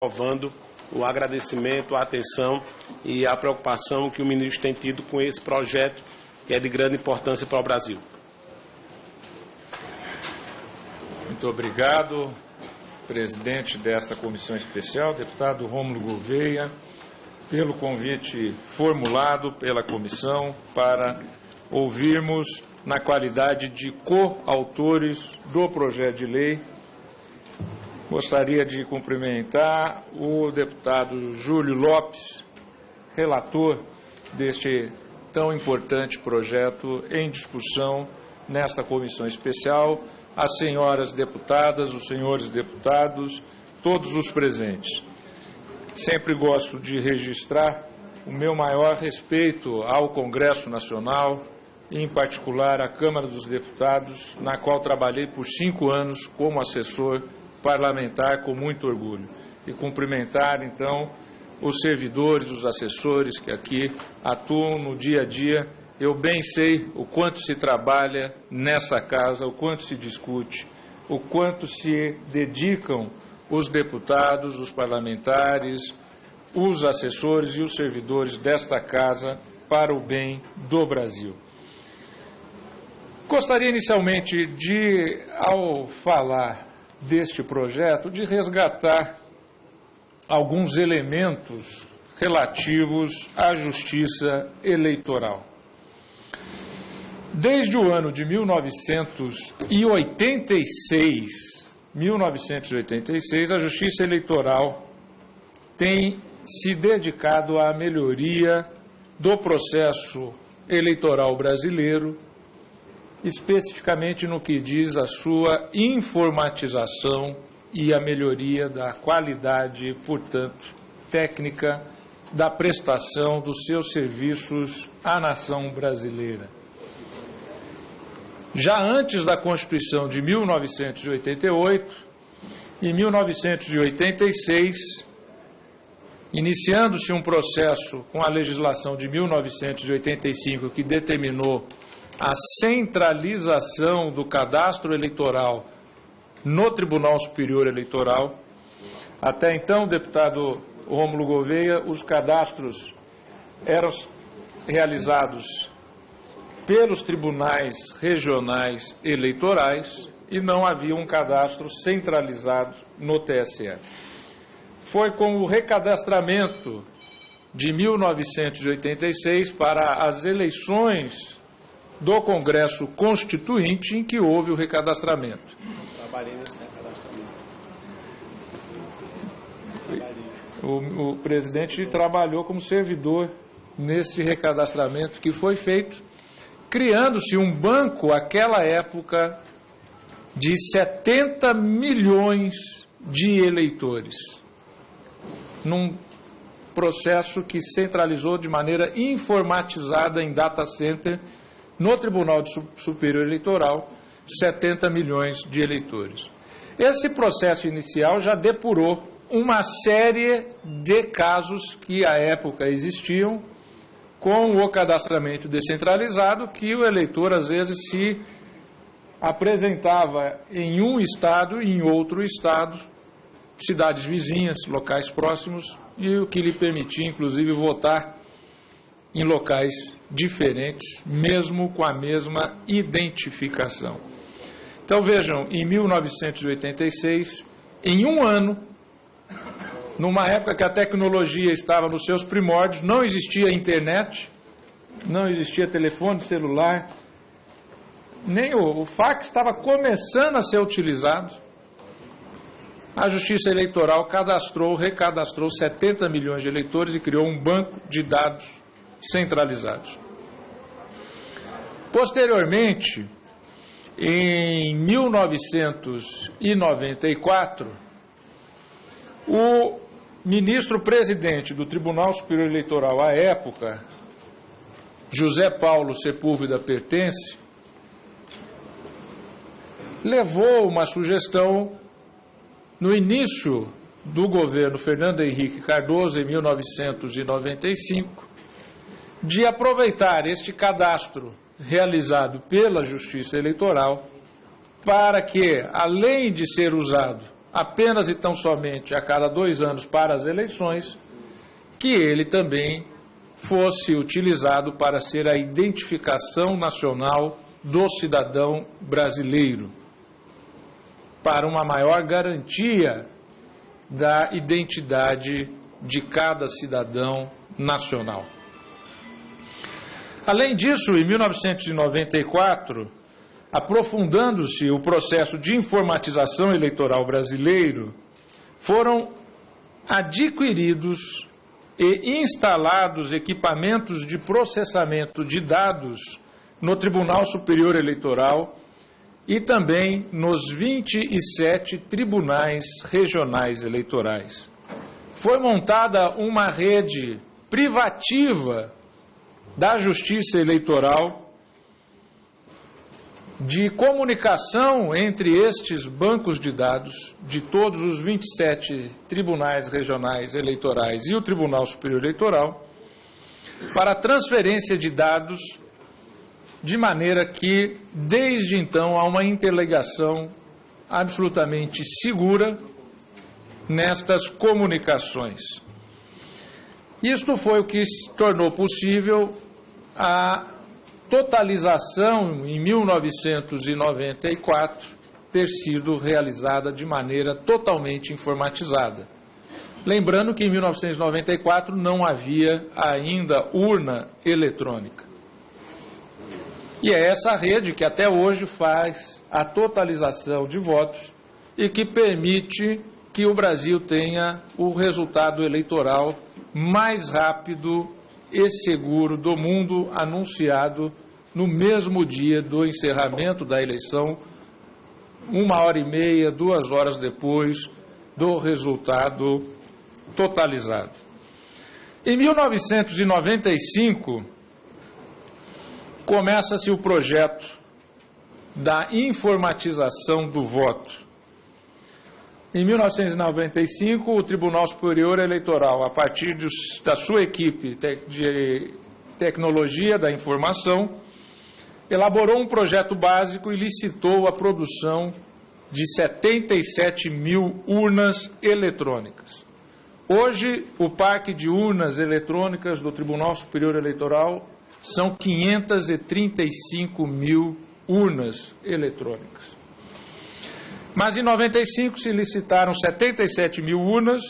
renovando o agradecimento, a atenção e a preocupação que o ministro tem tido com esse projeto que é de grande importância para o Brasil. Muito obrigado, presidente desta comissão especial, deputado Rômulo Gouveia, pelo convite formulado pela comissão para ouvirmos, na qualidade de coautores do projeto de lei. Gostaria de cumprimentar o deputado Júlio Lopes, relator deste tão importante projeto em discussão nesta comissão especial, as senhoras deputadas, os senhores deputados, todos os presentes. Sempre gosto de registrar o meu maior respeito ao Congresso Nacional, e, em particular, à Câmara dos Deputados, na qual trabalhei por 5 anos como assessor parlamentar com muito orgulho. E cumprimentar, então, os servidores, os assessores que aqui atuam no dia a dia. Eu bem sei o quanto se trabalha nessa casa, o quanto se discute, o quanto se dedicam os deputados, os parlamentares, os assessores e os servidores desta casa para o bem do Brasil. Gostaria inicialmente de, ao falar deste projeto, de resgatar alguns elementos relativos à justiça eleitoral. Desde o ano de 1986, a Justiça Eleitoral tem se dedicado à melhoria do processo eleitoral brasileiro, especificamente no que diz a sua informatização e a melhoria da qualidade, portanto, técnica da prestação dos seus serviços à nação brasileira. Já antes da Constituição de 1988, em 1986, iniciando-se um processo com a legislação de 1985 que determinou a centralização do cadastro eleitoral no Tribunal Superior Eleitoral. Até então, deputado Rômulo Gouveia, os cadastros eram realizados pelos tribunais regionais eleitorais e não havia um cadastro centralizado no TSE. Foi com o recadastramento de 1986 para as eleições do Congresso Constituinte em que houve o recadastramento. Trabalhei nesse recadastramento. O presidente trabalhou como servidor nesse recadastramento que foi feito, criando-se um banco, naquela época, de 70 milhões de eleitores, num processo que centralizou de maneira informatizada em data center no Tribunal Superior Eleitoral 70 milhões de eleitores. Esse processo inicial já depurou uma série de casos que à época existiam com o cadastramento descentralizado, que o eleitor às vezes se apresentava em um estado e em outro estado, cidades vizinhas, locais próximos, e o que lhe permitia inclusive votar em locais diferentes, mesmo com a mesma identificação. Então vejam, em 1986, em um ano, numa época que a tecnologia estava nos seus primórdios, não existia internet, não existia telefone celular, nem o fax estava começando a ser utilizado. A Justiça Eleitoral recadastrou 70 milhões de eleitores e criou um banco de dados centralizados. Posteriormente, em 1994, o ministro-presidente do Tribunal Superior Eleitoral à época, José Paulo Sepúlveda Pertence, levou uma sugestão no início do governo Fernando Henrique Cardoso, em 1995, de aproveitar este cadastro realizado pela Justiça Eleitoral para que, além de ser usado apenas e tão somente a cada 2 anos para as eleições, que ele também fosse utilizado para ser a identificação nacional do cidadão brasileiro, para uma maior garantia da identidade de cada cidadão nacional. Além disso, em 1994, aprofundando-se o processo de informatização eleitoral brasileiro, foram adquiridos e instalados equipamentos de processamento de dados no Tribunal Superior Eleitoral e também nos 27 tribunais regionais eleitorais. Foi montada uma rede privativa da Justiça Eleitoral de comunicação entre estes bancos de dados de todos os 27 tribunais regionais eleitorais e o Tribunal Superior Eleitoral para transferência de dados, de maneira que, desde então, há uma interligação absolutamente segura nestas comunicações. Isto foi o que tornou possível a totalização, em 1994, ter sido realizada de maneira totalmente informatizada. Lembrando que em 1994 não havia ainda urna eletrônica. E é essa rede que até hoje faz a totalização de votos e que permite que o Brasil tenha o resultado eleitoral mais rápido e seguro do mundo, anunciado no mesmo dia do encerramento da eleição, 1h30, 2 horas depois do resultado totalizado. Em 1995, começa-se o projeto da informatização do voto. Em 1995, o Tribunal Superior Eleitoral, a partir da sua equipe de tecnologia da informação, elaborou um projeto básico e licitou a produção de 77 mil urnas eletrônicas. Hoje, o parque de urnas eletrônicas do Tribunal Superior Eleitoral são 535 mil urnas eletrônicas. Mas em 95 se licitaram 77 mil urnas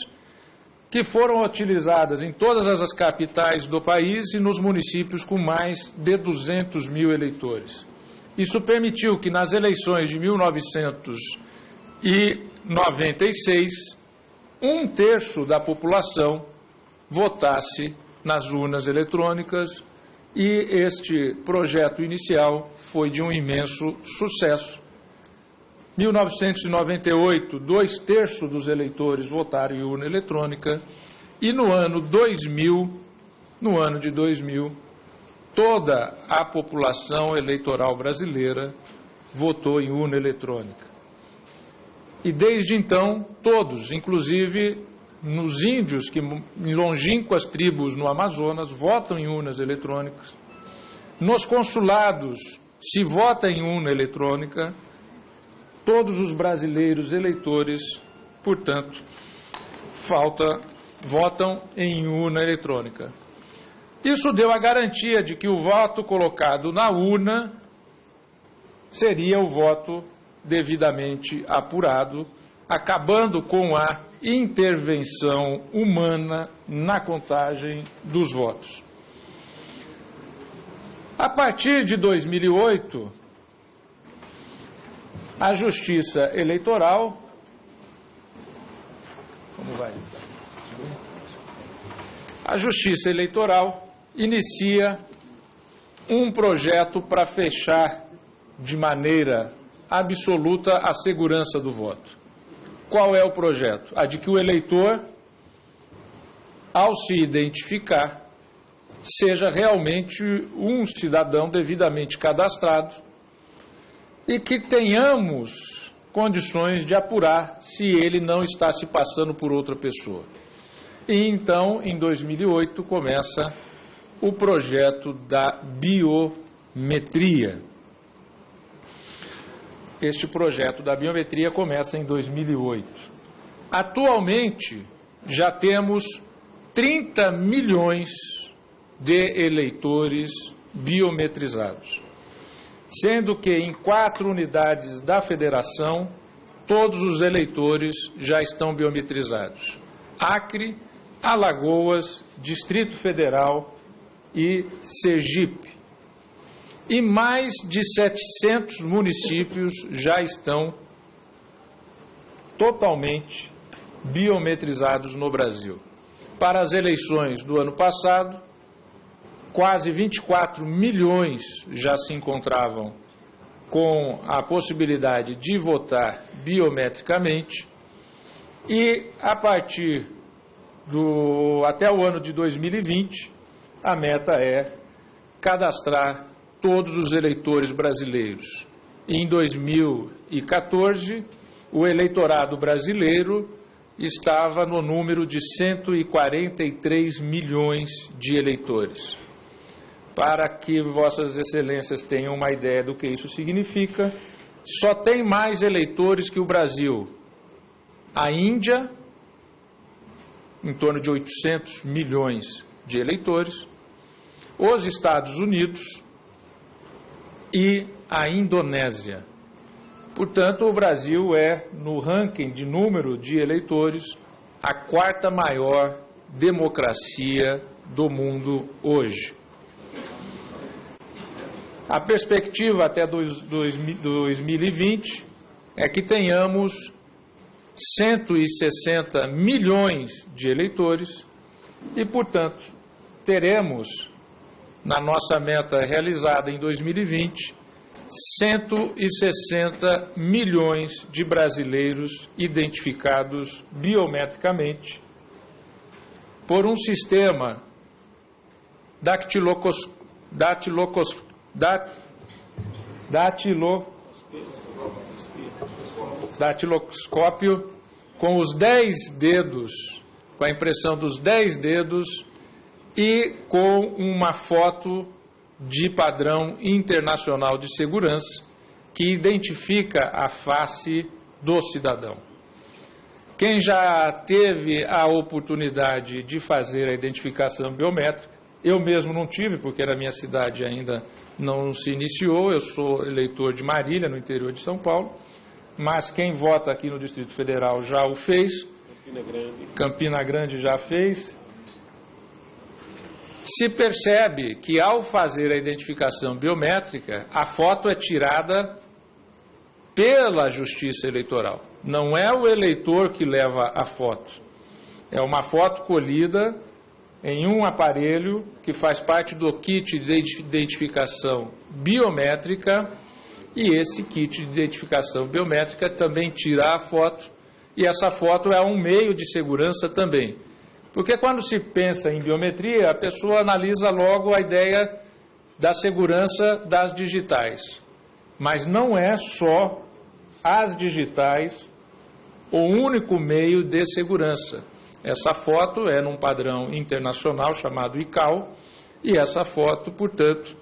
que foram utilizadas em todas as capitais do país e nos municípios com mais de 200 mil eleitores. Isso permitiu que nas eleições de 1996, 1/3 da população votasse nas urnas eletrônicas e este projeto inicial foi de um imenso sucesso. 1998, 2/3 dos eleitores votaram em urna eletrônica e no ano de 2000, toda a população eleitoral brasileira votou em urna eletrônica. E desde então, todos, inclusive nos índios, que em longínquas tribos no Amazonas, votam em urnas eletrônicas. Nos consulados se vota em urna eletrônica. Todos os brasileiros eleitores, portanto, votam em urna eletrônica. Isso deu a garantia de que o voto colocado na urna seria o voto devidamente apurado, acabando com a intervenção humana na contagem dos votos. A partir de 2008, a Justiça Eleitoral, a Justiça Eleitoral inicia um projeto para fechar de maneira absoluta a segurança do voto. Qual é o projeto? A de que o eleitor, ao se identificar, seja realmente um cidadão devidamente cadastrado e que tenhamos condições de apurar se ele não está se passando por outra pessoa. E então, em 2008, começa o projeto da biometria. este projeto da biometria começa em 2008. Atualmente, já temos 30 milhões de eleitores biometrizados, sendo que em 4 unidades da federação, todos os eleitores já estão biometrizados: Acre, Alagoas, Distrito Federal e Sergipe. E mais de 700 municípios já estão totalmente biometrizados no Brasil. Para as eleições do ano passado, quase 24 milhões já se encontravam com a possibilidade de votar biometricamente, e a partir até o ano de 2020, a meta é cadastrar todos os eleitores brasileiros. Em 2014, o eleitorado brasileiro estava no número de 143 milhões de eleitores. Para que Vossas Excelências tenham uma ideia do que isso significa, só tem mais eleitores que o Brasil a Índia, em torno de 800 milhões de eleitores, os Estados Unidos e a Indonésia. Portanto, o Brasil é, no ranking de número de eleitores, a 4ª maior democracia do mundo hoje. A perspectiva até 2020 é que tenhamos 160 milhões de eleitores e, portanto, teremos, na nossa meta realizada em 2020, 160 milhões de brasileiros identificados biometricamente por um sistema datiloscópio com os 10 dedos, com a impressão dos 10 dedos e com uma foto de padrão internacional de segurança que identifica a face do cidadão. Quem já teve a oportunidade de fazer a identificação biométrica, eu mesmo não tive, porque na minha cidade ainda não se iniciou, eu sou eleitor de Marília, no interior de São Paulo, mas quem vota aqui no Distrito Federal já o fez, Campina Grande já fez. Se percebe que, ao fazer a identificação biométrica, a foto é tirada pela Justiça Eleitoral. Não é o eleitor que leva a foto. É uma foto colhida em um aparelho que faz parte do kit de identificação biométrica, e esse kit de identificação biométrica também tira a foto, e essa foto é um meio de segurança também. Porque quando se pensa em biometria, a pessoa analisa logo a ideia da segurança das digitais. Mas não é só as digitais o único meio de segurança. Essa foto é num padrão internacional chamado ICAO, e essa foto, portanto,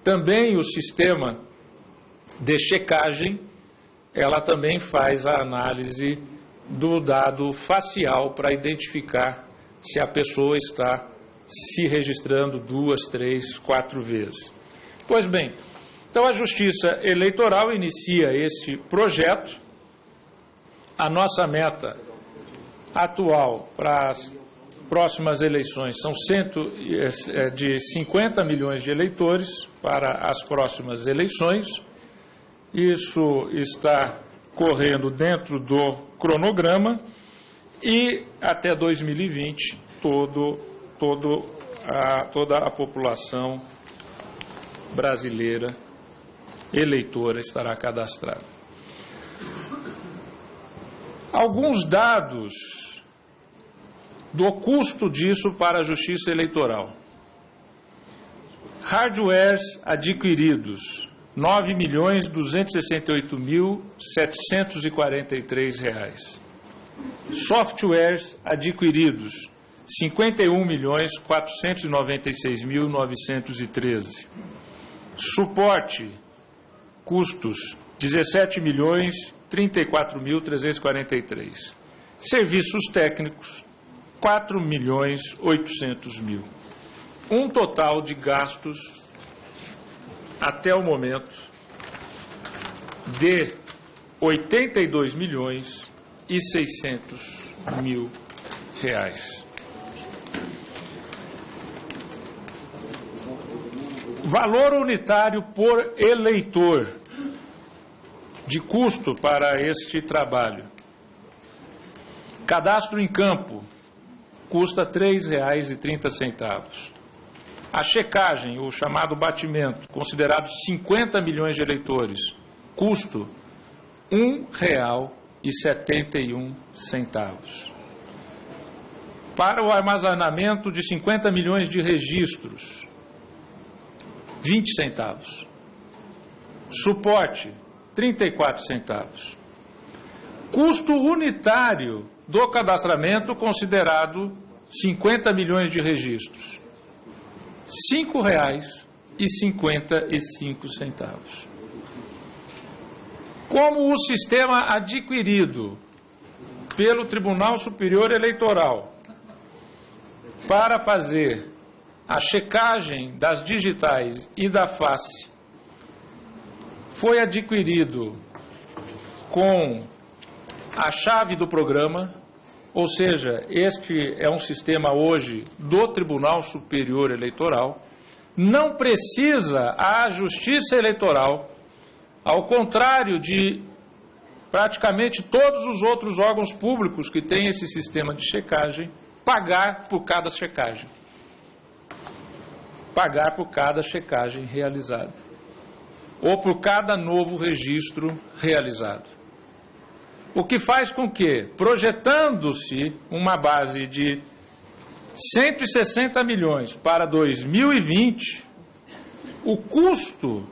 também o sistema de checagem, ela também faz a análise do dado facial para identificar se a pessoa está se registrando 2, 3, 4 vezes. Pois bem, então a Justiça Eleitoral inicia este projeto. A nossa meta atual para as próximas eleições são de 50 milhões de eleitores para as próximas eleições. Isso está correndo dentro do cronograma. E até 2020, toda a população brasileira eleitora estará cadastrada. Alguns dados do custo disso para a Justiça Eleitoral. Hardwares adquiridos, R$ 9.268.743. Softwares adquiridos, R$ 51.496.913. Suporte, custos, 17.034.343. Serviços técnicos, 4.800.000. Um total de gastos, até o momento, de 82.600.000 reais. Valor unitário por eleitor de custo para este trabalho. Cadastro em campo custa R$ 3,30. A checagem, o chamado batimento, considerado 50 milhões de eleitores, custo R$ 1,71. Para o armazenamento de 50 milhões de registros, 20 centavos. Suporte, 34 centavos. Custo unitário do cadastramento considerado 50 milhões de registros, R$ 5,55. Como o sistema adquirido pelo Tribunal Superior Eleitoral para fazer a checagem das digitais e da face foi adquirido com a chave do programa, ou seja, este é um sistema hoje do Tribunal Superior Eleitoral, não precisa a Justiça Eleitoral, ao contrário de praticamente todos os outros órgãos públicos que têm esse sistema de checagem, pagar por cada checagem. Pagar por cada checagem realizada. Ou por cada novo registro realizado. O que faz com que, projetando-se uma base de 160 milhões para 2020, o custo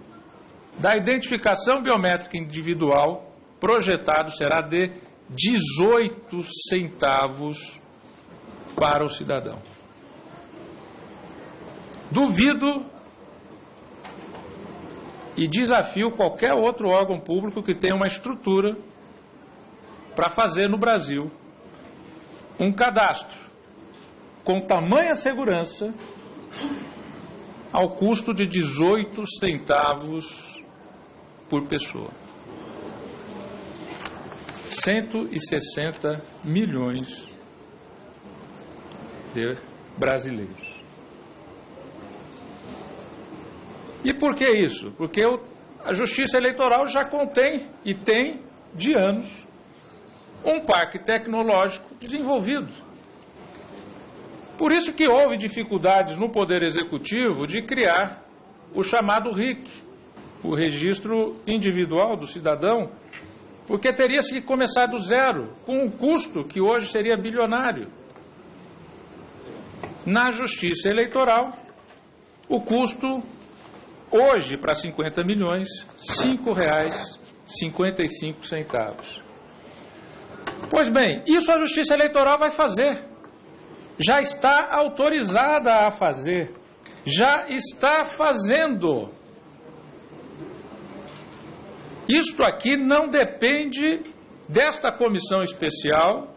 da identificação biométrica individual projetado será de 18 centavos para o cidadão. Duvido e desafio qualquer outro órgão público que tenha uma estrutura para fazer no Brasil um cadastro com tamanha segurança ao custo de 18 centavos por pessoa. 160 milhões de brasileiros. E por que isso? Porque a Justiça Eleitoral já contém e tem, de anos, um parque tecnológico desenvolvido. Por isso que houve dificuldades no Poder Executivo de criar o chamado RIC, o Registro Individual do Cidadão, porque teria-se que começar do zero, com um custo que hoje seria bilionário. Na Justiça Eleitoral, o custo, hoje, para 50 milhões, R$ 5,55. Pois bem, isso a Justiça Eleitoral vai fazer. Já está autorizada a fazer. Já está fazendo. Isto aqui não depende desta comissão especial.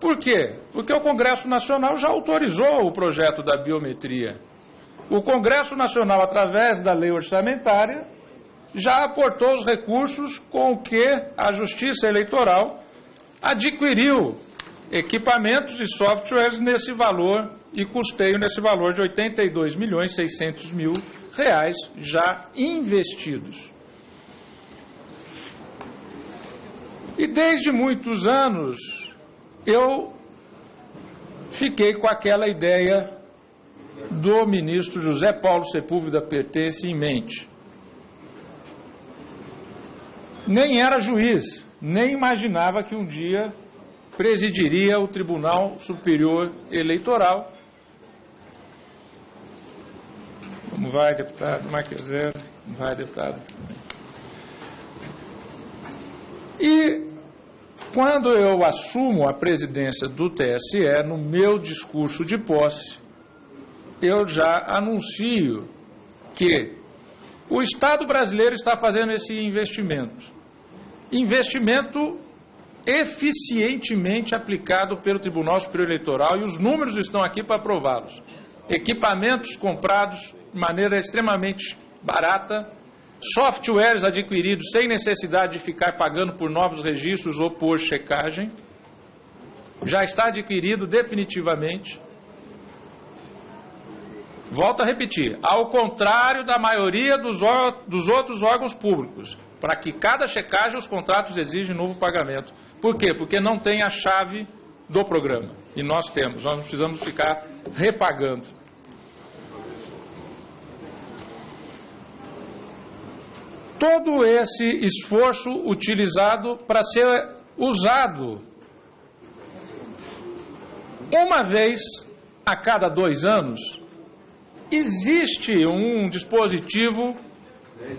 Por quê? Porque o Congresso Nacional já autorizou o projeto da biometria. O Congresso Nacional, através da lei orçamentária, já aportou os recursos com que a Justiça Eleitoral adquiriu equipamentos e softwares nesse valor e custeio nesse valor de R$ 82.600.000 já investidos. E desde muitos anos eu fiquei com aquela ideia do ministro José Paulo Sepúlveda Pertence em mente. Nem era juiz, nem imaginava que um dia presidiria o Tribunal Superior Eleitoral. Como vai, deputado Marqueser? Como vai, deputado? E quando eu assumo a presidência do TSE, no meu discurso de posse, eu já anuncio que O Estado brasileiro está fazendo esse investimento. Investimento eficientemente aplicado pelo Tribunal Superior Eleitoral, e os números estão aqui para prová-los. Equipamentos comprados de maneira extremamente barata, softwares adquiridos sem necessidade de ficar pagando por novos registros ou por checagem, já está adquirido definitivamente. Volto a repetir, ao contrário da maioria dos outros órgãos públicos, para que cada checagem os contratos exigem novo pagamento. Por quê? Porque não tem a chave do programa. E nós temos, nós não precisamos ficar repagando. Todo esse esforço utilizado para ser usado uma vez a cada 2 anos. Existe um dispositivo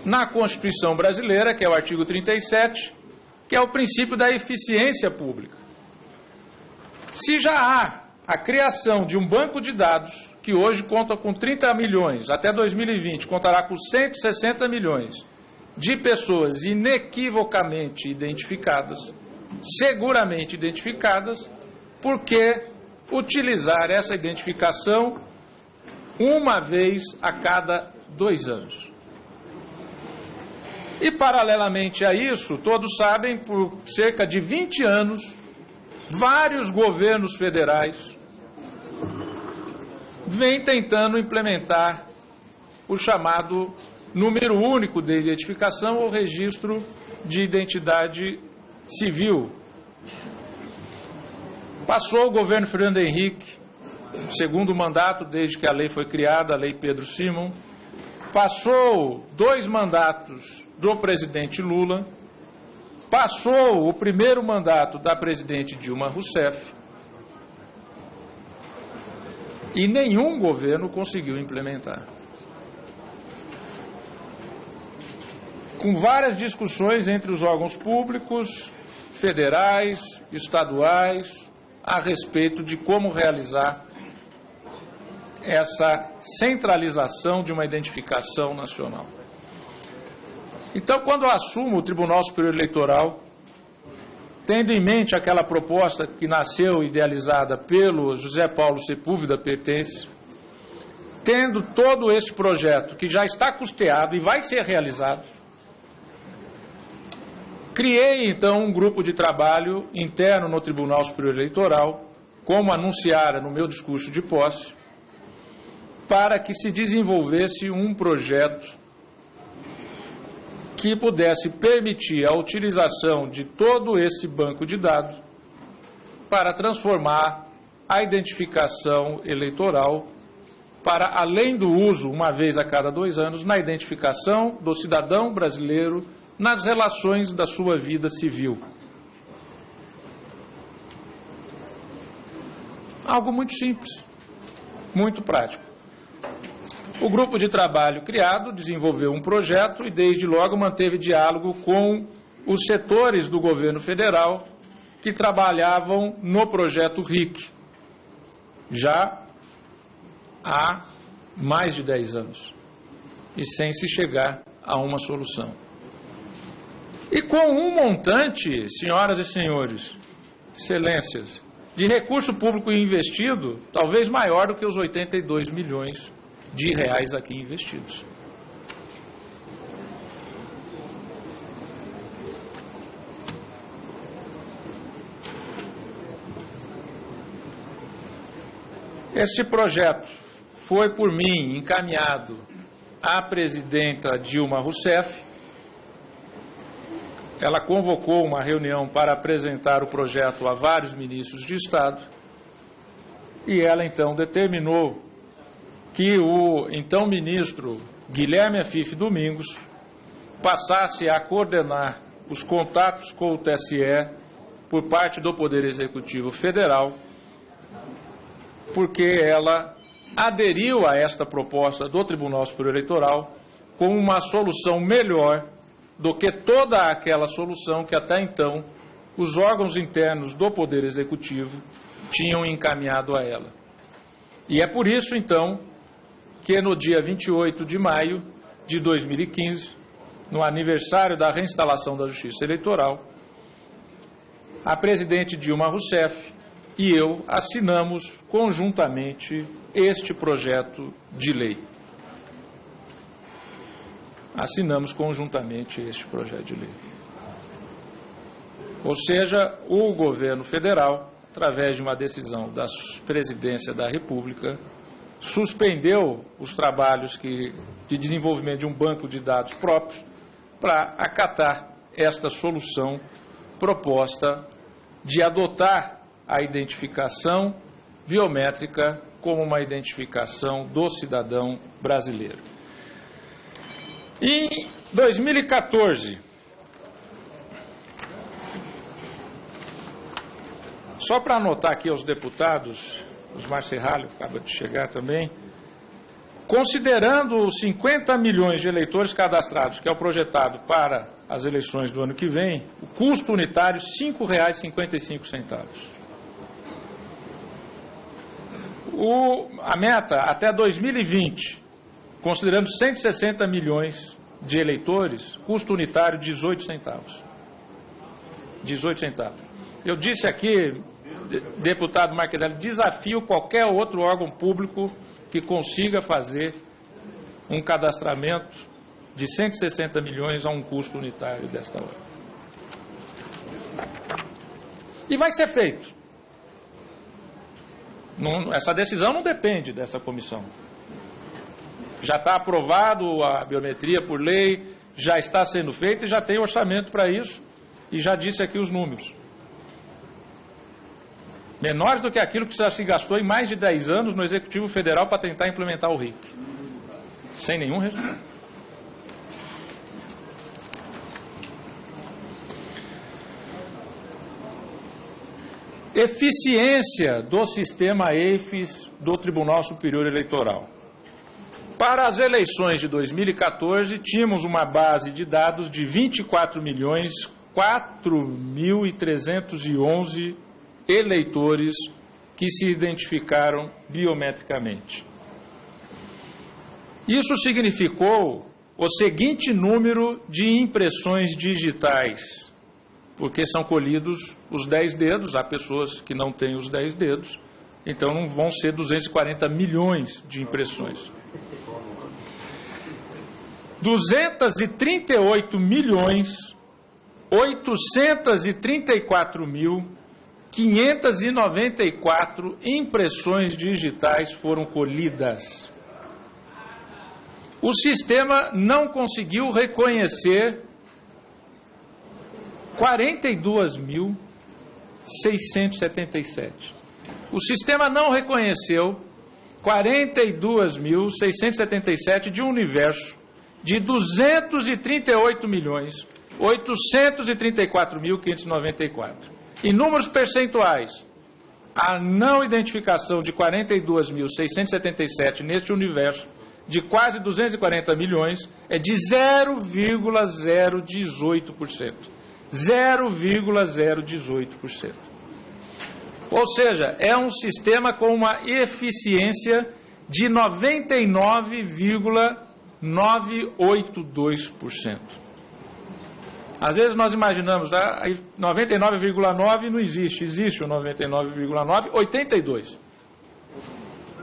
na Constituição brasileira, que é o artigo 37, que é o princípio da eficiência pública. Se já há a criação de um banco de dados, que hoje conta com 30 milhões, até 2020 contará com 160 milhões de pessoas inequivocamente identificadas, seguramente identificadas, por que utilizar essa identificação uma vez a cada 2 anos? E, paralelamente a isso, todos sabem, por cerca de 20 anos, vários governos federais vêm tentando implementar o chamado número único de identificação ou registro de identidade civil. Passou o governo Fernando Henrique, segundo mandato desde que a lei foi criada, a Lei Pedro Simon. Passou 2 mandatos do presidente Lula, passou o primeiro mandato da presidente Dilma Rousseff, e nenhum governo conseguiu implementar. Com várias discussões entre os órgãos públicos, federais, estaduais, a respeito de como realizar essa centralização de uma identificação nacional. Então, quando eu assumo o Tribunal Superior Eleitoral, tendo em mente aquela proposta que nasceu idealizada pelo José Paulo Sepúlveda Pertence, tendo todo este projeto que já está custeado e vai ser realizado, criei então um grupo de trabalho interno no Tribunal Superior Eleitoral, como anunciara no meu discurso de posse, para que se desenvolvesse um projeto que pudesse permitir a utilização de todo esse banco de dados para transformar a identificação eleitoral para, além do uso, uma vez a cada 2 anos, na identificação do cidadão brasileiro nas relações da sua vida civil. Algo muito simples, muito prático. O grupo de trabalho criado desenvolveu um projeto e, desde logo, manteve diálogo com os setores do governo federal que trabalhavam no projeto RIC, já há mais de 10 anos, e sem se chegar a uma solução. E com um montante, senhoras e senhores, excelências, de recurso público investido, talvez maior do que os 82 milhões de reais aqui investidos. Este projeto foi por mim encaminhado à presidenta Dilma Rousseff. Ela convocou uma reunião para apresentar o projeto a vários ministros de Estado e ela então determinou que o então ministro Guilherme Afif Domingos passasse a coordenar os contatos com o TSE por parte do Poder Executivo Federal, porque ela aderiu a esta proposta do Tribunal Superior Eleitoral como uma solução melhor do que toda aquela solução que até então os órgãos internos do Poder Executivo tinham encaminhado a ela. E é por isso, então, que no dia 28 de maio de 2015, no aniversário da reinstalação da Justiça Eleitoral, a presidente Dilma Rousseff e eu assinamos conjuntamente este projeto de lei. Assinamos conjuntamente este projeto de lei. Ou seja, o governo federal, através de uma decisão da Presidência da República, suspendeu os trabalhos de desenvolvimento de um banco de dados próprios para acatar esta solução proposta de adotar a identificação biométrica como uma identificação do cidadão brasileiro. Em 2014, só para anotar aqui aos deputados, Osmar Serralho acaba de chegar também, considerando os 50 milhões de eleitores cadastrados, que é o projetado para as eleições do ano que vem, o custo unitário R$ 5,55. A meta até 2020, considerando 160 milhões de eleitores, custo unitário 18 centavos. 18 centavos. Eu disse aqui, deputado Marqueselli, desafio qualquer outro órgão público que consiga fazer um cadastramento de 160 milhões a um custo unitário desta hora. E vai ser feito. Essa decisão não depende dessa comissão. Já está aprovado a biometria por lei, já está sendo feito e já tem orçamento para isso, e já disse aqui os números. Menores do que aquilo que já se gastou em mais de 10 anos no Executivo Federal para tentar implementar o RIC. Sem nenhum resultado. Eficiência do sistema EIFES do Tribunal Superior Eleitoral. Para as eleições de 2014, tínhamos uma base de dados de 24.004.311 eleitores que se identificaram biometricamente. Isso significou o seguinte número de impressões digitais, porque são colhidos os 10 dedos, há pessoas que não têm os 10 dedos, então não vão ser 240 milhões de impressões. 238.834.594 impressões digitais foram colhidas. O sistema não conseguiu reconhecer 42.677. O sistema não reconheceu 42.677 de um universo de 238.834.594. Em números percentuais, a não identificação de 42.677 neste universo de quase 240 milhões é de 0,018%. 0,018%. Ou seja, é um sistema com uma eficiência de 99,982%. Às vezes nós imaginamos, 99,9 não existe, existe o 99,9, 82.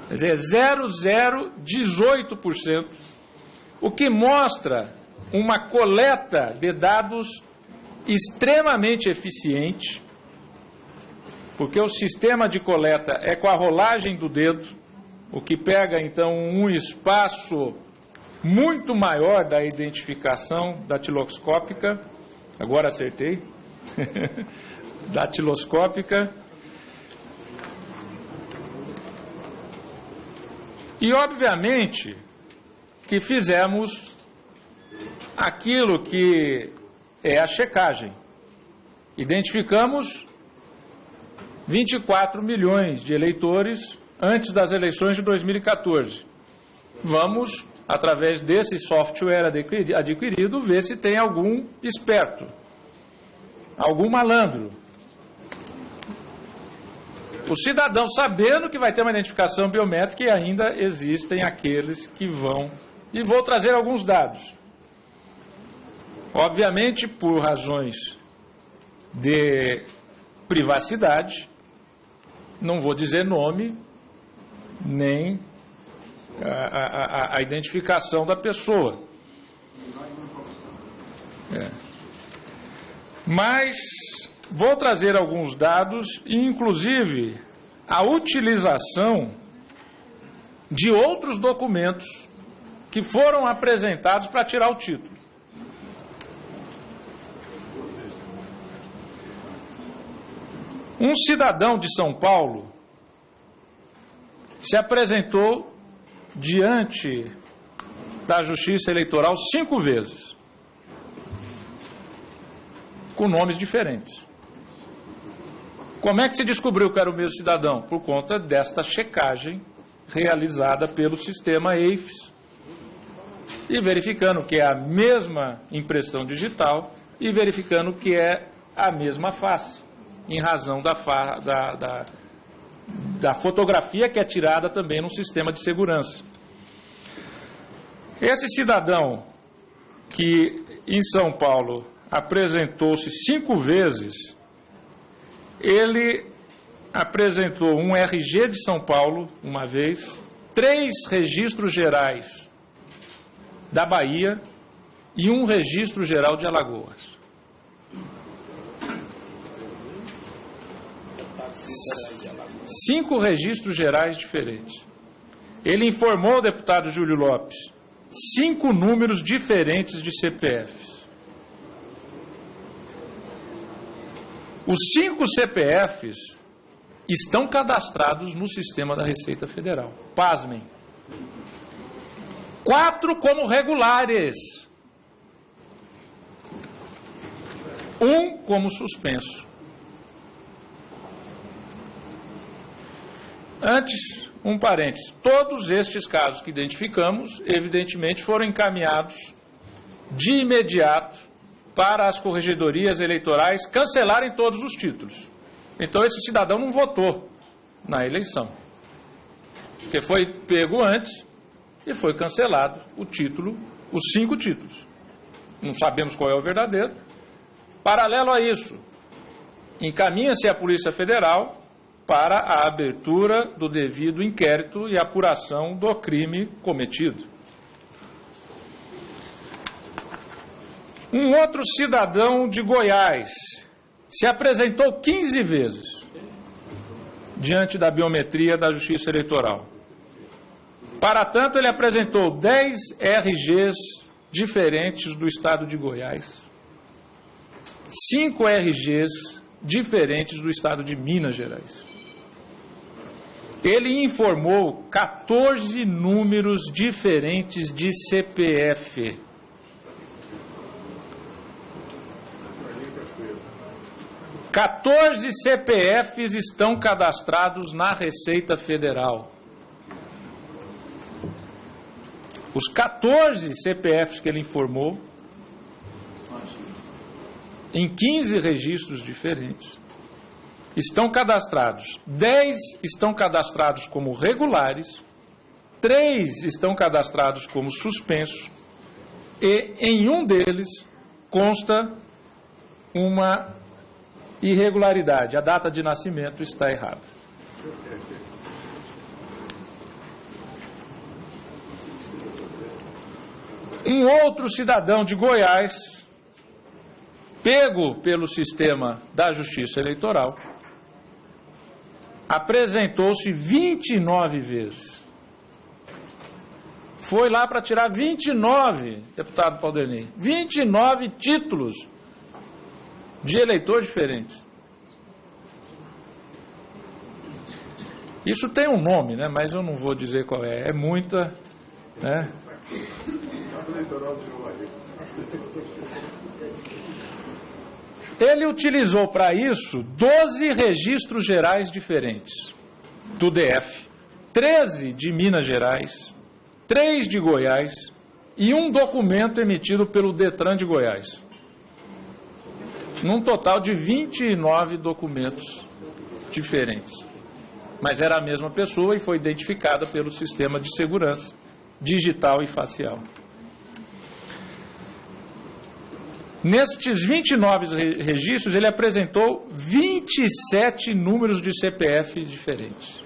Quer dizer, 0,018%, o que mostra uma coleta de dados extremamente eficiente, porque o sistema de coleta é com a rolagem do dedo, o que pega então um espaço muito maior da identificação datiloscópica, agora acertei, datiloscópica, e obviamente que fizemos aquilo que é a checagem. Identificamos 24 milhões de eleitores antes das eleições de 2014. Vamos, através desse software adquirido, ver se tem algum esperto, algum malandro. O cidadão sabendo que vai ter uma identificação biométrica, e ainda existem aqueles que vão E vou trazer alguns dados. Obviamente, por razões de privacidade, não vou dizer nome, nem a identificação da pessoa. Mas vou trazer alguns dados, inclusive a utilização de outros documentos que foram apresentados para tirar o título. Um cidadão de São Paulo se apresentou diante da Justiça Eleitoral 5 vezes, com nomes diferentes. Como é que se descobriu que era o mesmo cidadão? Por conta desta checagem realizada pelo sistema EIFES, e verificando que é a mesma impressão digital e verificando que é a mesma face, em razão da fotografia que é tirada também no sistema de segurança. Esse cidadão que em São Paulo apresentou-se 5 vezes, ele apresentou um RG de São Paulo uma vez, 3 registros gerais da Bahia e um registro geral de Alagoas. 5 registros gerais diferentes. Ele informou ao deputado Júlio Lopes 5 números diferentes de CPFs. Os 5 CPFs estão cadastrados no sistema da Receita Federal. Pasmem. 4 como regulares. 1 como suspenso. Antes, um parênteses, todos estes casos que identificamos, evidentemente, foram encaminhados de imediato para as corregedorias eleitorais cancelarem todos os títulos. Então, esse cidadão não votou na eleição, porque foi pego antes e foi cancelado o título, os 5 títulos. Não sabemos qual é o verdadeiro. Paralelo a isso, encaminha-se a Polícia Federal para a abertura do devido inquérito e apuração do crime cometido. Um outro cidadão de Goiás se apresentou 15 vezes diante da biometria da Justiça Eleitoral. Para tanto, ele apresentou 10 RGs diferentes do estado de Goiás, 5 RGs diferentes do estado de Minas Gerais. Ele informou 14 números diferentes de CPF. (14 CPFs estão cadastrados na Receita Federal. Os 14 CPFs que ele informou, em 15 registros diferentes, estão cadastrados. 10 estão cadastrados como regulares, 3 estão cadastrados como suspensos, e em um deles consta uma irregularidade. A data de nascimento está errada. Um outro cidadão de Goiás, pego pelo sistema da Justiça Eleitoral, apresentou-se 29 vezes. Foi lá para tirar 29, deputado Pauldeni, 29 títulos de eleitores diferentes. Isso tem um nome, né? Mas eu não vou dizer qual é. É muita, né? Ele utilizou para isso 12 registros gerais diferentes do DF, 13 de Minas Gerais, 3 de Goiás e um documento emitido pelo Detran de Goiás. Num total de 29 documentos diferentes. Mas era a mesma pessoa e foi identificada pelo sistema de segurança digital e facial. Nestes 29 registros, ele apresentou 27 números de CPF diferentes.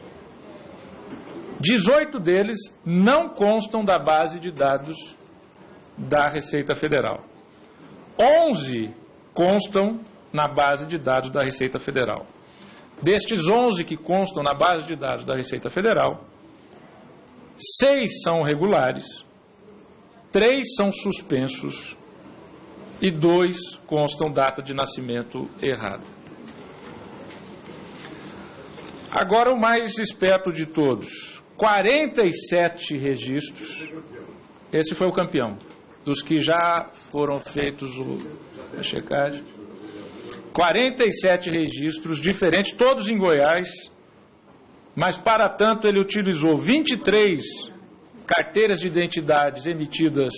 18 deles não constam da base de dados da Receita Federal. 11 constam na base de dados da Receita Federal. Destes 11 que constam na base de dados da Receita Federal, 6 são regulares, 3 são suspensos e 2 constam data de nascimento errada. Agora o mais esperto de todos, 47 registros, esse foi o campeão, dos que já foram feitos a checagem, 47 registros diferentes, todos em Goiás, mas para tanto ele utilizou 23 carteiras de identidades emitidas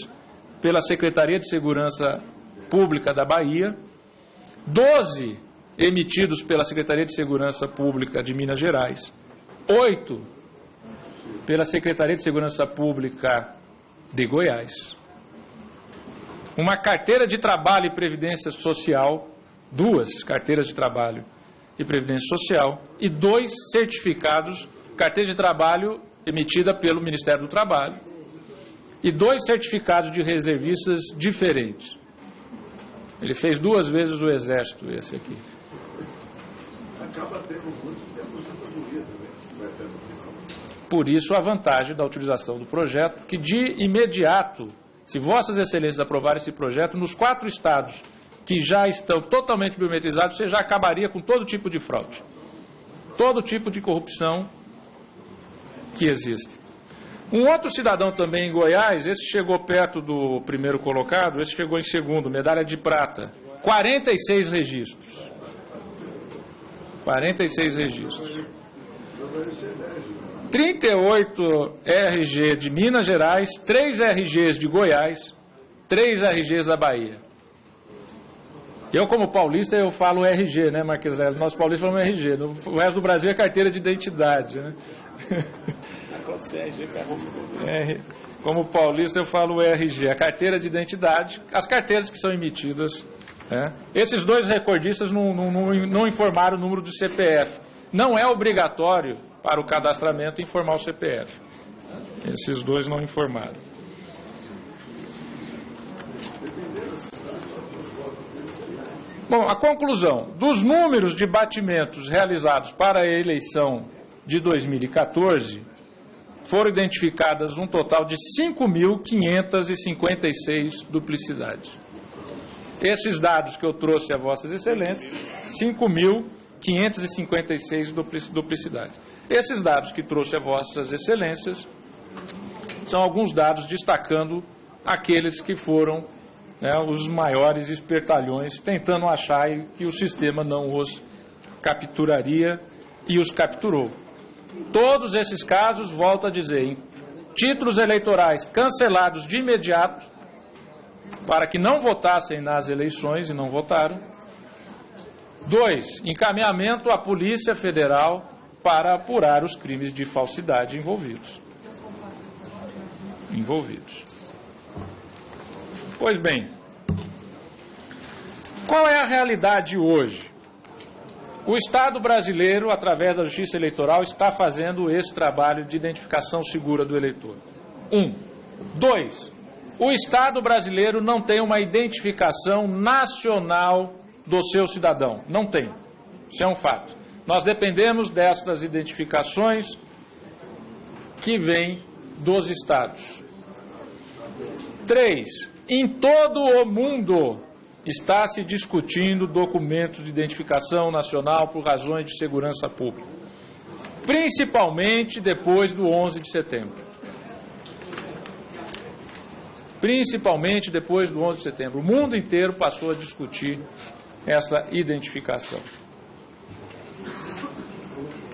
pela Secretaria de Segurança Pública da Bahia, 12 emitidos pela Secretaria de Segurança Pública de Minas Gerais, 8 pela Secretaria de Segurança Pública de Goiás, uma carteira de trabalho e previdência social, 2 carteiras de trabalho e previdência social e 2 certificados, carteira de trabalho emitida pelo Ministério do Trabalho e 2 certificados de reservistas diferentes. Ele fez 2 vezes o Exército, esse aqui. Por isso a vantagem da utilização do projeto, que de imediato, se Vossas Excelências aprovarem esse projeto, nos 4 estados que já estão totalmente biometrizados, você já acabaria com todo tipo de fraude, todo tipo de corrupção que existe. Um outro cidadão também em Goiás, esse chegou perto do primeiro colocado, esse chegou em segundo, medalha de prata, 46 registros. 46 registros. 38 RG de Minas Gerais, 3 RGs de Goiás, 3 RGs da Bahia. Eu, como paulista, eu falo RG, né, Marqueselli? Nós paulistas falamos RG. O resto do Brasil é carteira de identidade, né? Como paulista, eu falo RG, a carteira de identidade, as carteiras que são emitidas. Né? Esses 2 recordistas não informaram o número do CPF. Não é obrigatório para o cadastramento informar o CPF. Esses 2 não informaram. Bom, a conclusão. Dos números de batimentos realizados para a eleição de 2014, foram identificadas um total de 5.556 duplicidades. Esses dados que eu trouxe a Vossas Excelências, 5.556 duplicidades. Esses dados que trouxe a Vossas Excelências são alguns dados destacando aqueles que foram, né, os maiores espertalhões, tentando achar que o sistema não os capturaria e os capturou. Todos esses casos, volto a dizer, em títulos eleitorais cancelados de imediato, para que não votassem nas eleições e não votaram. 2, encaminhamento à Polícia Federal para apurar os crimes de falsidade envolvidos. Pois bem, qual é a realidade hoje? O Estado brasileiro, através da Justiça Eleitoral, está fazendo esse trabalho de identificação segura do eleitor. 2, o Estado brasileiro não tem uma identificação nacional do seu cidadão. Não tem. Isso é um fato. Nós dependemos destas identificações que vêm dos estados. 3, em todo o mundo está se discutindo documentos de identificação nacional por razões de segurança pública, principalmente depois do 11 de setembro. O mundo inteiro passou a discutir essa identificação.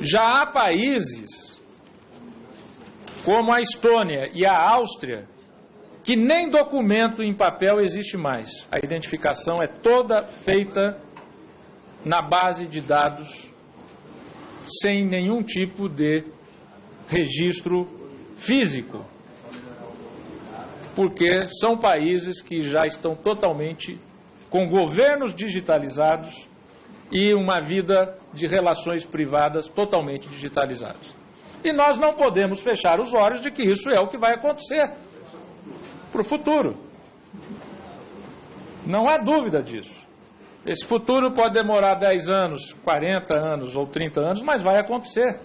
Já há países como a Estônia e a Áustria que nem documento em papel existe mais. A identificação é toda feita na base de dados, sem nenhum tipo de registro físico. porque são países que já estão totalmente com governos digitalizados e uma vida de relações privadas totalmente digitalizadas. E nós não podemos fechar os olhos de que isso é o que vai acontecer para o futuro. Não há dúvida disso. Esse futuro pode demorar 10 anos, 40 anos ou 30 anos, mas vai acontecer.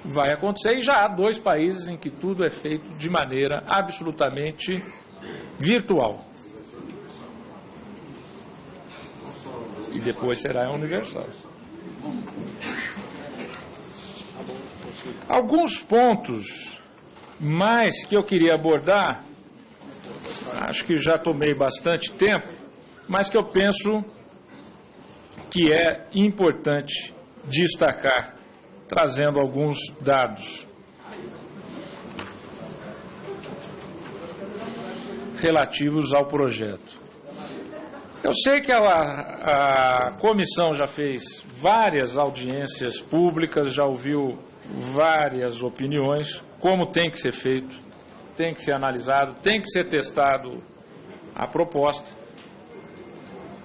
Vai acontecer, e já há 2 países em que tudo é feito de maneira absolutamente virtual. E depois será universal. Alguns pontos mais que eu queria abordar, acho que já tomei bastante tempo, mas que eu penso que é importante destacar, trazendo alguns dados relativos ao projeto. Eu sei que a comissão já fez várias audiências públicas, já ouviu várias opiniões, como tem que ser feito, tem que ser analisado, tem que ser testado a proposta,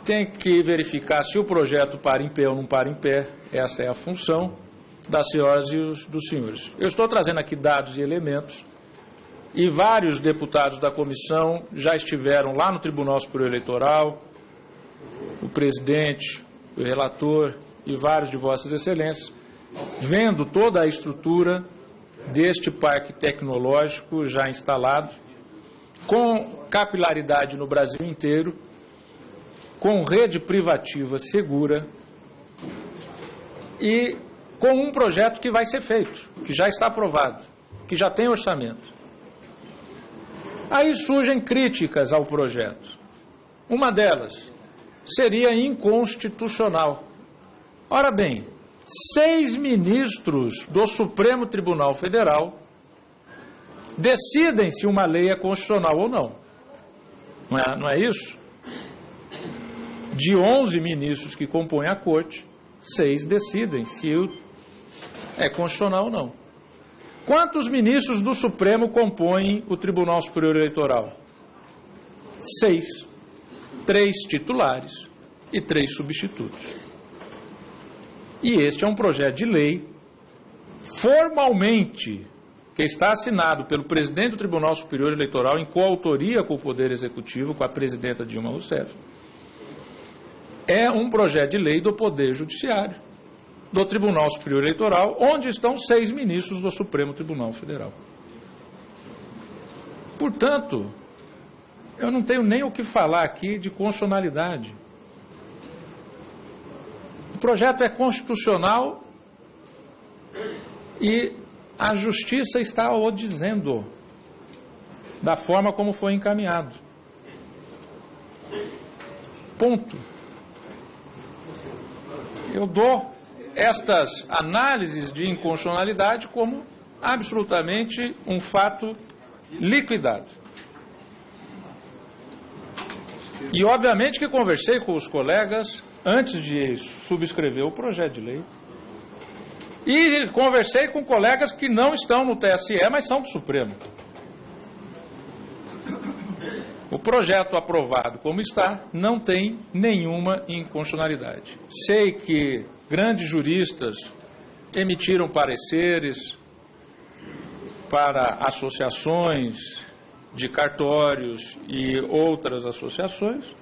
tem que verificar se o projeto para em pé ou não para em pé. Essa é a função das senhoras e dos senhores. Eu estou trazendo aqui dados e elementos, e vários deputados da comissão já estiveram lá no Tribunal Superior Eleitoral, o presidente, o relator e vários de vossas excelências, vendo toda a estrutura deste parque tecnológico já instalado, com capilaridade no Brasil inteiro, com rede privativa segura e com um projeto que vai ser feito, que já está aprovado, que já tem orçamento. Aí surgem críticas ao projeto. Uma delas seria inconstitucional. Ora bem, 6 ministros do Supremo Tribunal Federal decidem se uma lei é constitucional ou não. Não é isso? De 11 ministros que compõem a Corte, 6 decidem se é constitucional ou não. Quantos ministros do Supremo compõem o Tribunal Superior Eleitoral? 6. 3 titulares e 3 substitutos. E este é um projeto de lei, formalmente, que está assinado pelo presidente do Tribunal Superior Eleitoral em coautoria com o Poder Executivo, com a presidenta Dilma Rousseff. É um projeto de lei do Poder Judiciário, do Tribunal Superior Eleitoral, onde estão 6 ministros do Supremo Tribunal Federal. Portanto, eu não tenho nem o que falar aqui de constitucionalidade. O projeto é constitucional e a Justiça está o dizendo, da forma como foi encaminhado. Ponto. Eu dou estas análises de inconstitucionalidade como absolutamente um fato liquidado. E obviamente que conversei com os colegas antes de subscrever o projeto de lei. E conversei com colegas que não estão no TSE, mas são do Supremo. O projeto aprovado como está não tem nenhuma inconstitucionalidade. Sei que grandes juristas emitiram pareceres para associações de cartórios e outras associações,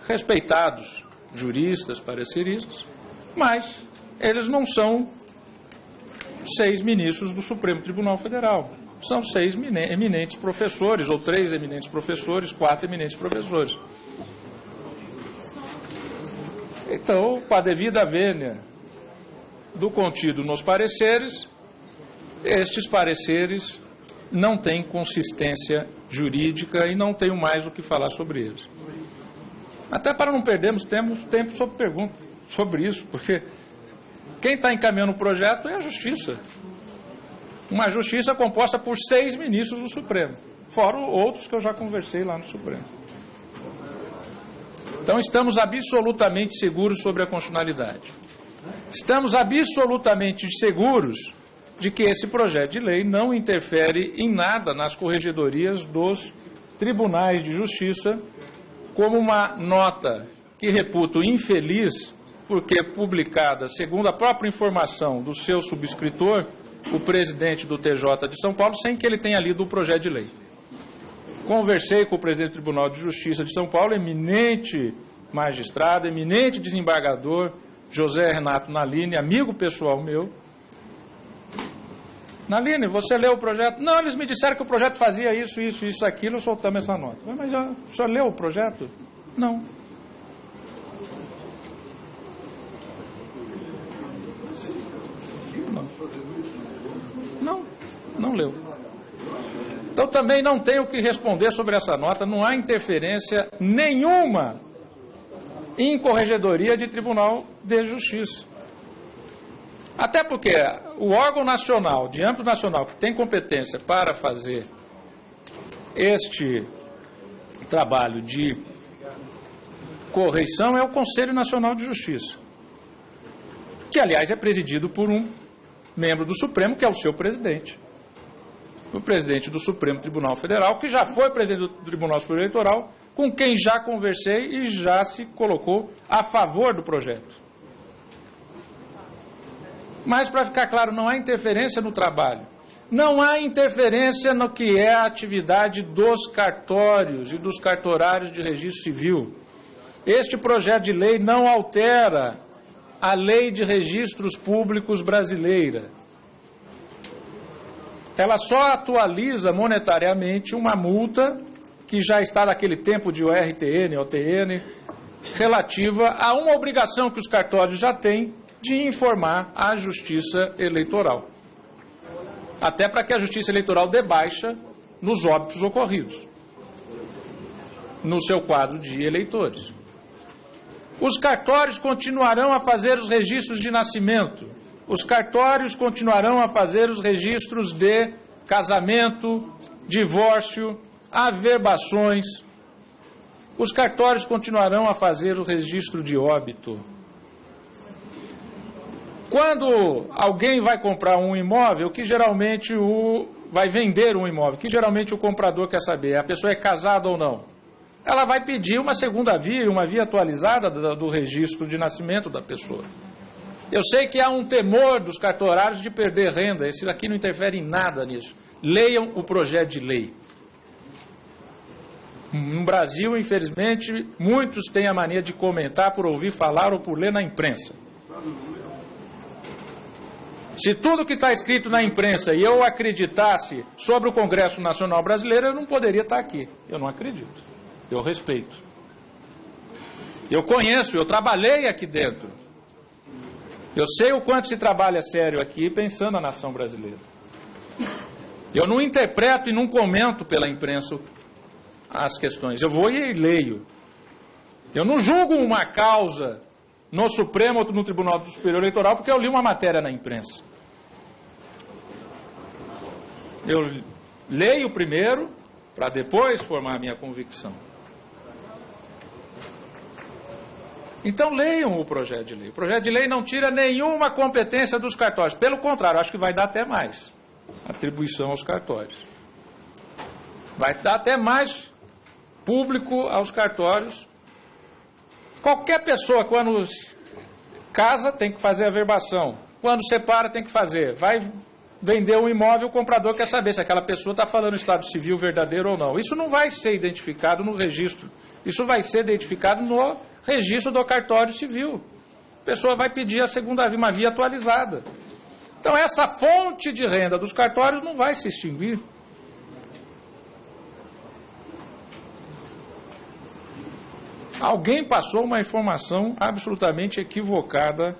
respeitados juristas, pareceristas, mas eles não são 6 ministros do Supremo Tribunal Federal. São 6 eminentes professores, ou 3 eminentes professores, 4 eminentes professores. Então, com a devida vênia do contido nos pareceres, estes pareceres não têm consistência jurídica e não tenho mais o que falar sobre eles. Até para não perdermos tempo sobre pergunta sobre isso, porque quem está encaminhando o projeto é a Justiça. Uma Justiça composta por 6 ministros do Supremo, fora outros que eu já conversei lá no Supremo. Então, estamos absolutamente seguros sobre a constitucionalidade. Estamos absolutamente seguros de que esse projeto de lei não interfere em nada nas corregedorias dos tribunais de justiça, como uma nota que reputo infeliz, porque publicada segundo a própria informação do seu subscritor, o presidente do TJ de São Paulo, sem que ele tenha lido o projeto de lei. Conversei com o presidente do Tribunal de Justiça de São Paulo, eminente magistrado, eminente desembargador, José Renato Nalini, amigo pessoal meu. Nalini, você leu o projeto? Não, eles me disseram que o projeto fazia isso, isso, isso, aquilo, soltamos essa nota. Mas o senhor leu o projeto? Não. Não leu. Então também não tenho o que responder sobre essa nota, não há interferência nenhuma em corregedoria de Tribunal de Justiça. Até porque o órgão nacional, de âmbito nacional, que tem competência para fazer este trabalho de correição é o Conselho Nacional de Justiça, que, aliás, é presidido por um membro do Supremo, que é o seu presidente. O presidente do Supremo Tribunal Federal, que já foi presidente do Tribunal Superior Eleitoral, com quem já conversei e já se colocou a favor do projeto. Mas, para ficar claro, não há interferência no trabalho. Não há interferência no que é a atividade dos cartórios e dos cartorários de registro civil. Este projeto de lei não altera a Lei de Registros Públicos brasileira. Ela só atualiza monetariamente uma multa que já está naquele tempo de ORTN, OTN, relativa a uma obrigação que os cartórios já têm de informar a Justiça Eleitoral. Até para que a Justiça Eleitoral dê baixa nos óbitos ocorridos no seu quadro de eleitores. Os cartórios continuarão a fazer os registros de nascimento. Os cartórios continuarão a fazer os registros de casamento, divórcio, averbações. Os cartórios continuarão a fazer o registro de óbito. Quando alguém vai comprar um imóvel, que geralmente vai vender um imóvel, que geralmente o comprador quer saber, a pessoa é casada ou não, ela vai pedir uma segunda via, uma via atualizada do registro de nascimento da pessoa. Eu sei que há um temor dos cartorários de perder renda, esse aqui não interfere em nada nisso. Leiam o projeto de lei. No Brasil, infelizmente, muitos têm a mania de comentar por ouvir falar ou por ler na imprensa. Se tudo que está escrito na imprensa e eu acreditasse sobre o Congresso Nacional Brasileiro, eu não poderia estar aqui. Eu não acredito. Eu respeito. Eu conheço, eu trabalhei aqui dentro. Eu sei o quanto se trabalha sério aqui pensando na nação brasileira. Eu não interpreto e não comento pela imprensa as questões. Eu vou e leio. Eu não julgo uma causa no Supremo ou no Tribunal Superior Eleitoral porque eu li uma matéria na imprensa. Eu leio primeiro para depois formar a minha convicção. Então leiam o projeto de lei. O projeto de lei não tira nenhuma competência dos cartórios. Pelo contrário, acho que vai dar até mais atribuição aos cartórios. Vai dar até mais público aos cartórios. Qualquer pessoa, quando casa, tem que fazer a averbação. Quando separa, tem que fazer. Vai vender um imóvel, o comprador quer saber se aquela pessoa está falando estado civil verdadeiro ou não. Isso não vai ser identificado no registro. Isso vai ser identificado no registro do cartório civil. A pessoa vai pedir a segunda via, uma via atualizada. Então, essa fonte de renda dos cartórios não vai se extinguir. Alguém passou uma informação absolutamente equivocada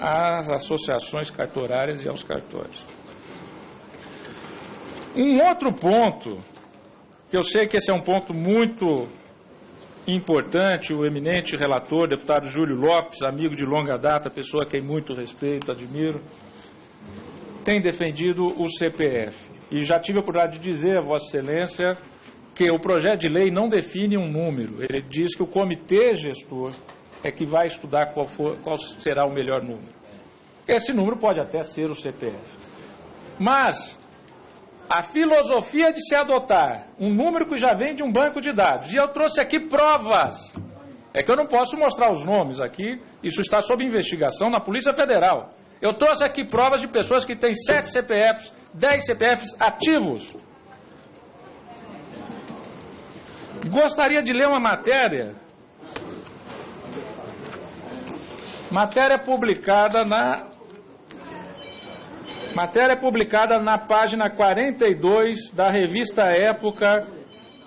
às associações cartorárias e aos cartórios. Um outro ponto, que eu sei que esse é um ponto muito importante, o eminente relator, deputado Júlio Lopes, amigo de longa data, pessoa a quem muito respeito, admiro, tem defendido o CPF. E já tive a oportunidade de dizer a Vossa Excelência que o projeto de lei não define um número. Ele diz que o comitê gestor é que vai estudar qual será o melhor número. Esse número pode até ser o CPF. Mas a filosofia de se adotar um número que já vem de um banco de dados, e eu trouxe aqui provas, é que eu não posso mostrar os nomes aqui, isso está sob investigação na Polícia Federal. Eu trouxe aqui provas de pessoas que têm 7 CPFs, 10 CPFs ativos. Gostaria de ler uma matéria publicada na página 42 da revista Época,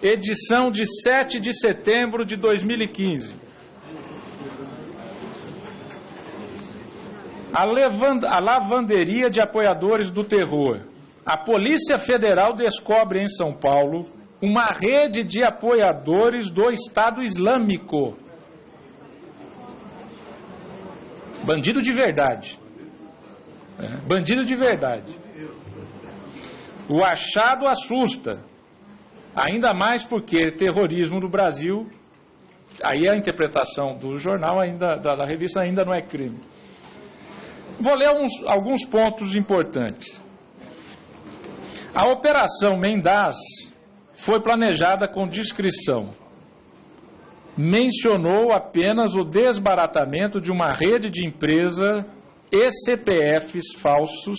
edição de 7 de setembro de 2015. A lavanderia de apoiadores do terror. A Polícia Federal descobre em São Paulo uma rede de apoiadores do Estado Islâmico. Bandido de verdade. Bandido de verdade. O achado assusta. Ainda mais porque terrorismo no Brasil, aí a interpretação do jornal, da revista, ainda não é crime. Vou ler alguns pontos importantes. A Operação Mendaz foi planejada com discrição. Mencionou apenas o desbaratamento de uma rede de empresa e CPFs falsos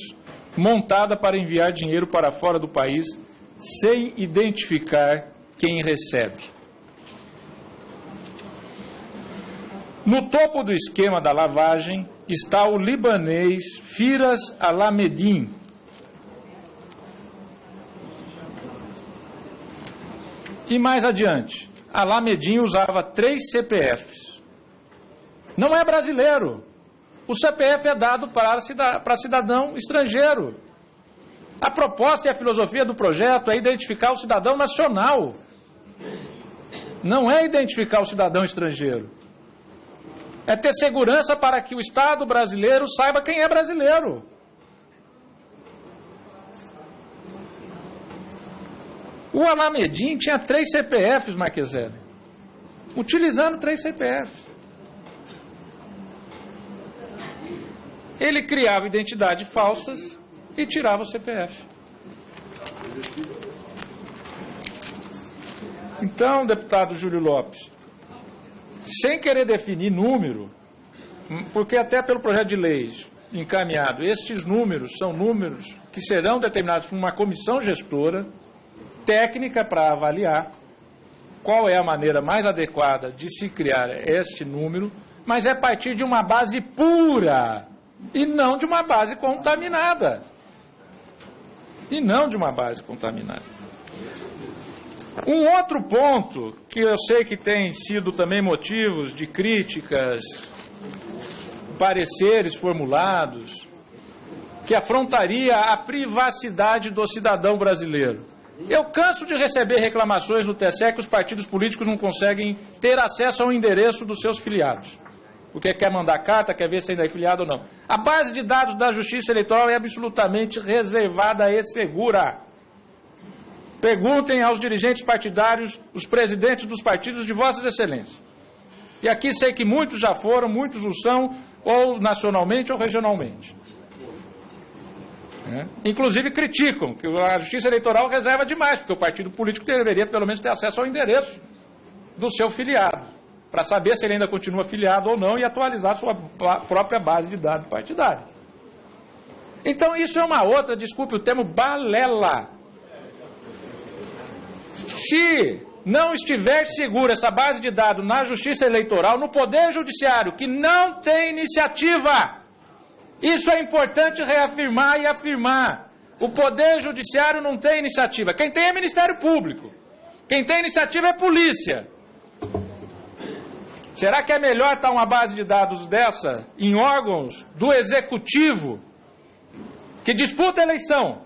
montada para enviar dinheiro para fora do país sem identificar quem recebe. No topo do esquema da lavagem está o libanês Firas Alamedin. E mais adiante, Alamedin usava 3 CPFs. Não é brasileiro. O CPF é dado para cidadão estrangeiro. A proposta e a filosofia do projeto é identificar o cidadão nacional. Não é identificar o cidadão estrangeiro. É ter segurança para que o Estado brasileiro saiba quem é brasileiro. O Alamedin tinha 3 CPFs, Marqueselli. Utilizando 3 CPFs. Ele criava identidades falsas e tirava o CPF. Então, deputado Júlio Lopes, sem querer definir número, porque até pelo projeto de lei encaminhado, estes números são números que serão determinados por uma comissão gestora, técnica para avaliar qual é a maneira mais adequada de se criar este número, mas é a partir de uma base pura e não de uma base contaminada. Um outro ponto, que eu sei que tem sido também motivos de críticas, pareceres formulados, que afrontaria a privacidade do cidadão brasileiro. Eu canso de receber reclamações no TSE que os partidos políticos não conseguem ter acesso ao endereço dos seus filiados. Porque quer mandar carta, quer ver se ainda é filiado ou não. A base de dados da Justiça Eleitoral é absolutamente reservada e segura. Perguntem aos dirigentes partidários, os presidentes dos partidos de Vossas Excelências. E aqui sei que muitos já foram, muitos o são, ou nacionalmente ou regionalmente. Inclusive criticam que a Justiça Eleitoral reserva demais, porque o partido político deveria pelo menos ter acesso ao endereço do seu filiado, para saber se ele ainda continua filiado ou não e atualizar sua própria base de dados partidária. Então isso é uma outra, desculpe o termo, balela. Se não estiver segura essa base de dados na Justiça Eleitoral, no Poder Judiciário, que não tem iniciativa, isso é importante reafirmar e afirmar. O Poder Judiciário não tem iniciativa. Quem tem é Ministério Público. Quem tem iniciativa é polícia. Será que é melhor estar uma base de dados dessa em órgãos do Executivo que disputa a eleição?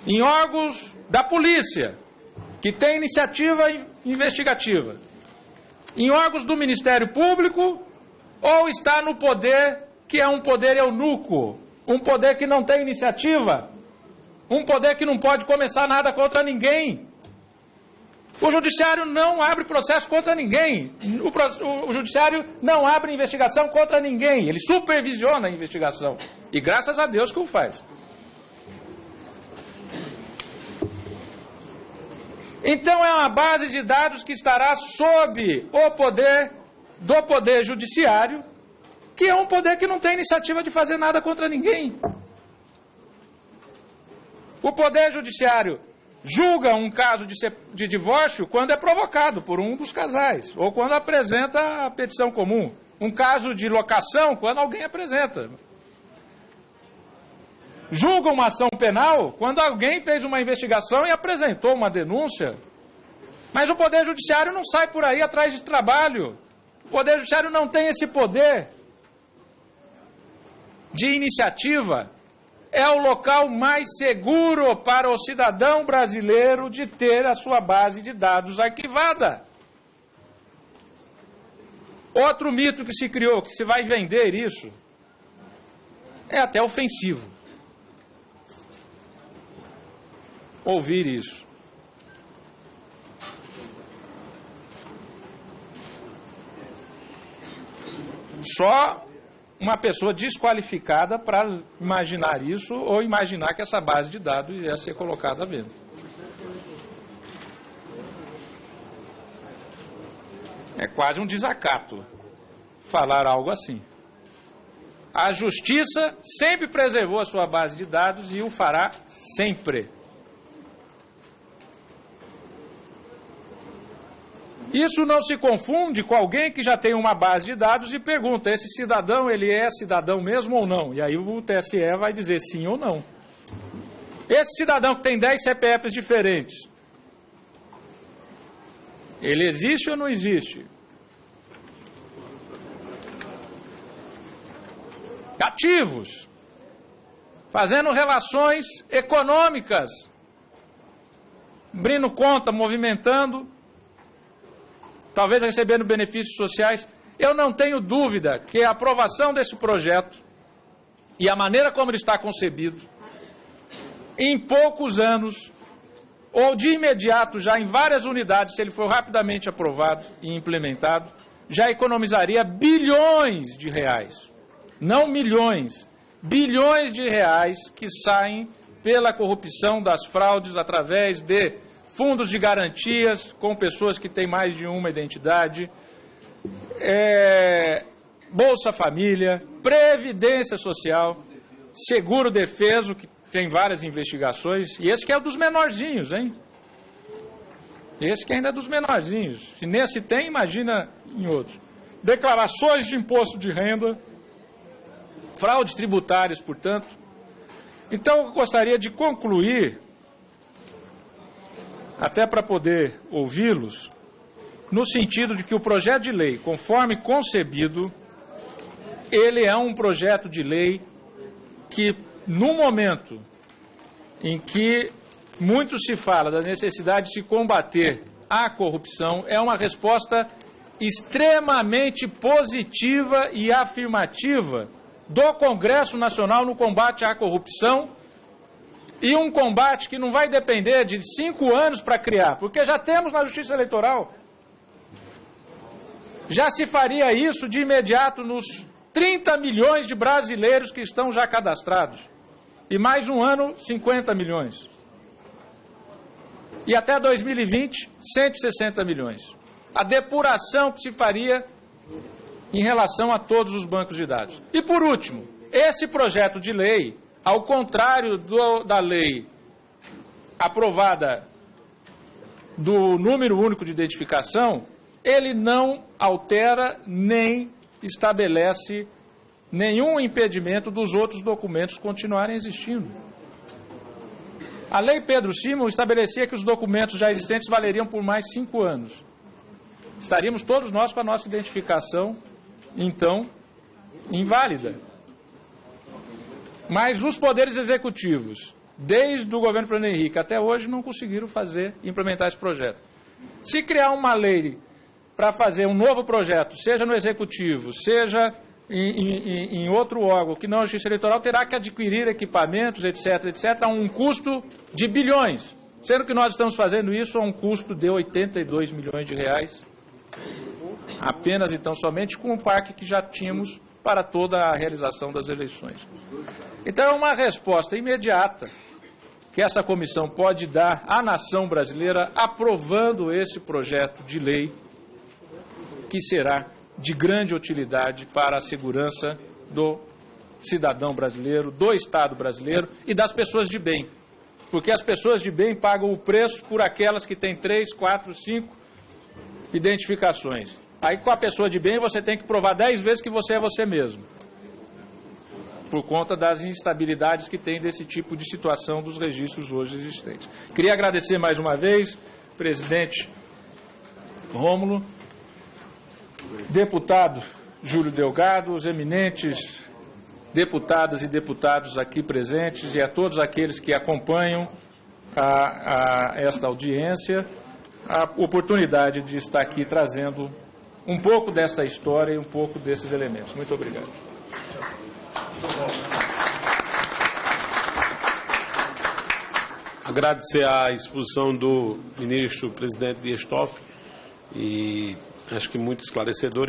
Em órgãos da polícia, que tem iniciativa investigativa? Em órgãos do Ministério Público? Ou está no poder que é um poder eunuco, um poder que não tem iniciativa, um poder que não pode começar nada contra ninguém? O Judiciário não abre processo contra ninguém. O Judiciário não abre investigação contra ninguém. Ele supervisiona a investigação. E graças a Deus que o faz. Então é uma base de dados que estará sob o poder do Poder Judiciário, que é um poder que não tem iniciativa de fazer nada contra ninguém. O Poder Judiciário julga um caso de divórcio quando é provocado por um dos casais, ou quando apresenta a petição comum. Um caso de locação quando alguém apresenta. Julga uma ação penal quando alguém fez uma investigação e apresentou uma denúncia. Mas o Poder Judiciário não sai por aí atrás de trabalho. O Poder Judiciário não tem esse poder de iniciativa. É o local mais seguro para o cidadão brasileiro de ter a sua base de dados arquivada. Outro mito que se criou, que se vai vender isso, é até ofensivo ouvir isso. Só uma pessoa desqualificada para imaginar isso ou imaginar que essa base de dados ia ser colocada à venda. É quase um desacato falar algo assim. A Justiça sempre preservou a sua base de dados e o fará sempre. Isso não se confunde com alguém que já tem uma base de dados e pergunta, esse cidadão, ele é cidadão mesmo ou não? E aí o TSE vai dizer sim ou não. Esse cidadão que tem 10 CPFs diferentes, ele existe ou não existe? Ativos, fazendo relações econômicas, abrindo conta, movimentando, talvez recebendo benefícios sociais. Eu não tenho dúvida que a aprovação desse projeto e a maneira como ele está concebido, em poucos anos, ou de imediato já em várias unidades, se ele for rapidamente aprovado e implementado, já economizaria bilhões de reais. Não milhões, bilhões de reais que saem pela corrupção das fraudes através de fundos de garantias com pessoas que têm mais de uma identidade, Bolsa Família, Previdência Social, Seguro Defeso, que tem várias investigações, e esse que é o dos menorzinhos, hein? Esse que ainda é dos menorzinhos. Se nesse tem, imagina em outros. Declarações de imposto de renda, fraudes tributárias, portanto. Então, eu gostaria de concluir, até para poder ouvi-los, no sentido de que o projeto de lei, conforme concebido, ele é um projeto de lei que, no momento em que muito se fala da necessidade de se combater a corrupção, é uma resposta extremamente positiva e afirmativa do Congresso Nacional no combate à corrupção, e um combate que não vai depender de 5 anos para criar, porque já temos na Justiça Eleitoral. Já se faria isso de imediato nos 30 milhões de brasileiros que estão já cadastrados. E mais um ano, 50 milhões. E até 2020, 160 milhões. A depuração que se faria em relação a todos os bancos de dados. E por último, esse projeto de lei, ao contrário da lei aprovada do número único de identificação, ele não altera nem estabelece nenhum impedimento dos outros documentos continuarem existindo. A lei Pedro Simon estabelecia que os documentos já existentes valeriam por mais 5 anos. Estaríamos todos nós com a nossa identificação, então, inválida. Mas os poderes executivos, desde o governo Fernando Henrique até hoje, não conseguiram implementar esse projeto. Se criar uma lei para fazer um novo projeto, seja no executivo, seja em outro órgão que não a Justiça Eleitoral, terá que adquirir equipamentos, etc., a um custo de bilhões. sendo que nós estamos fazendo isso a um custo de 82 milhões de reais, apenas então somente com o parque que já tínhamos para toda a realização das eleições. Então é uma resposta imediata que essa comissão pode dar à nação brasileira aprovando esse projeto de lei que será de grande utilidade para a segurança do cidadão brasileiro, do Estado brasileiro e das pessoas de bem. Porque as pessoas de bem pagam o preço por aquelas que têm 3, 4, 5 identificações. Aí com a pessoa de bem você tem que provar 10 vezes que você é você mesmo, por conta das instabilidades que tem desse tipo de situação dos registros hoje existentes. Queria agradecer mais uma vez, presidente Rômulo, deputado Júlio Delgado, os eminentes deputadas e deputados aqui presentes e a todos aqueles que acompanham esta audiência, a oportunidade de estar aqui trazendo um pouco desta história e um pouco desses elementos. Muito obrigado. Agradecer a exposição do ministro presidente Dias Toffoli, e acho que muito esclarecedor.